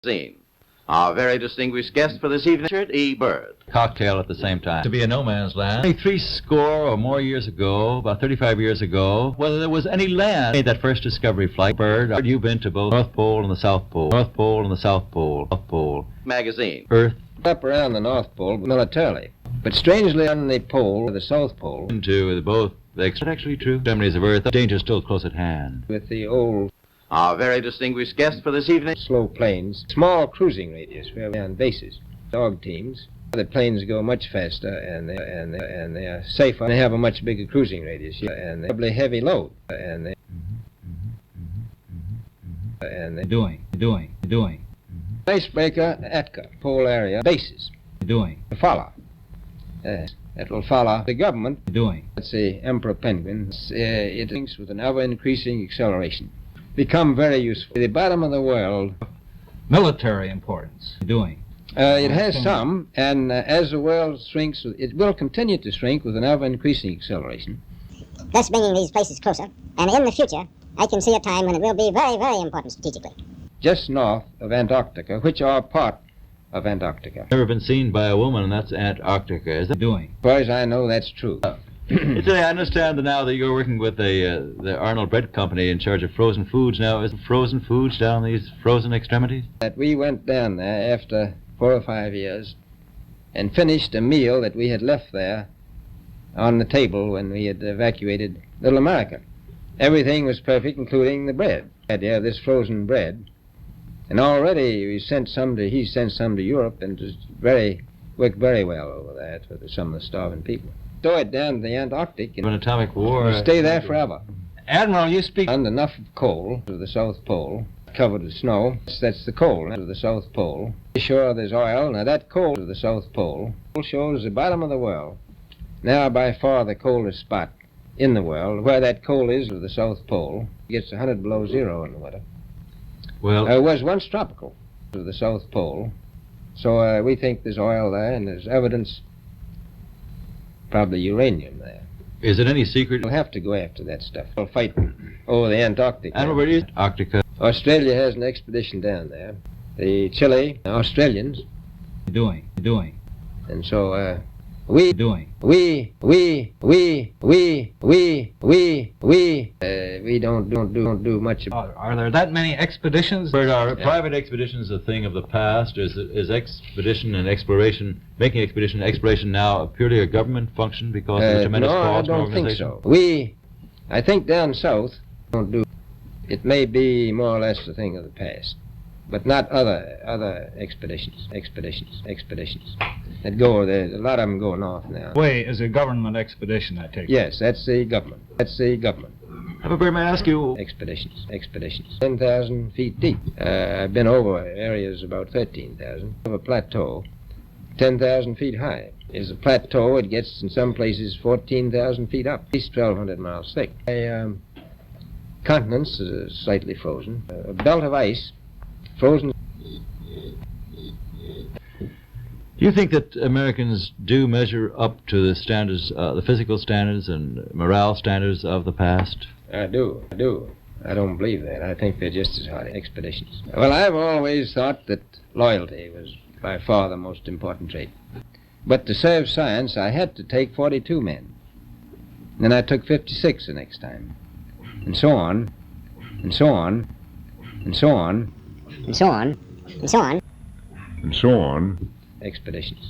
Scene. Our very distinguished guest for this evening, Richard E. Byrd. Cocktail at the same time. To be a no man's land. Only 60 or more years ago, about 35 years ago, whether there was any land made that first discovery flight. Byrd, you've been to both North Pole and the South Pole. North Pole and the South Pole. South Pole. Magazine. Earth. Up around the North Pole militarily, but strangely on the pole, the South Pole. Into both. That's actually true. Extremities of Earth. Danger still close at hand. With the old. Our very distinguished guest for this evening, slow planes, small cruising radius, where we're on bases, dog teams. The planes go much faster and they are safer. They have a much bigger cruising radius and they're heavy load and they Doing. Icebreaker, Atka, pole area, bases. Doing. Follow. It will follow the government. Doing. That's the Emperor Penguin. It thinks with an ever-increasing acceleration. Become very useful. The bottom of the world. Military importance. Doing. It has some, and as the world shrinks, it will continue to shrink with an ever-increasing acceleration. Thus bringing these places closer, and in the future, I can see a time when it will be very, very important strategically. Just north of Antarctica, which are part of Antarctica. Never been seen by a woman, and that's Antarctica. Is that doing? As far as I know, that's true. I understand that now that you're working with the Arnold Bread Company in charge of frozen foods now. Is frozen foods down these frozen extremities? That we went down there after 4 or 5 years and finished a meal that we had left there on the table when we had evacuated Little America. Everything was perfect, including the bread. We had to have this frozen bread. And already he sent some to Europe, and it worked very well over there for some of the starving people. Throw it down to the Antarctic and an atomic war. Stay there forever. Admiral, you speak. And enough of coal to the South Pole, covered with snow. That's the coal to the South Pole. Sure, there's oil. Now that coal to the South Pole shows the bottom of the world. Now by far the coldest spot in the world. Where that coal is to the South Pole, it gets 100 below zero in the winter. Well, it was once tropical to the South Pole. So we think there's oil there, and there's evidence. Probably uranium there. Is it any secret? We'll have to go after that stuff. We'll fight over the Antarctic. And where is Antarctica? Australia has an expedition down there. The Chile, Australians. Doing. And so we don't do much. Are there that many expeditions? Are private expeditions a thing of the past? Is expedition and exploration, making expedition and exploration now purely a government function because of the tremendous cost and organization? No, I don't think so. I think down south don't do. It may be more or less a thing of the past, but not other expeditions that go there. A lot of them go north now. Way is a government expedition, I take it. Yes, that's the government. May I ask you? Expeditions. 10,000 feet deep. I've been over areas about 13,000. Of a plateau, 10,000 feet high. Is a plateau. It gets in some places 14,000 feet up, at least 1,200 miles thick. Continents slightly frozen. A belt of ice, frozen. Do you think that Americans do measure up to the standards, the physical standards and morale standards of the past? I do. I don't believe that. I think they're just as hard expeditions. Well, I've always thought that loyalty was by far the most important trait. But to serve science, I had to take 42 men. And then I took 56 the next time. And so on, and so on, and so on, and so on, and so on, and so on. Expeditions.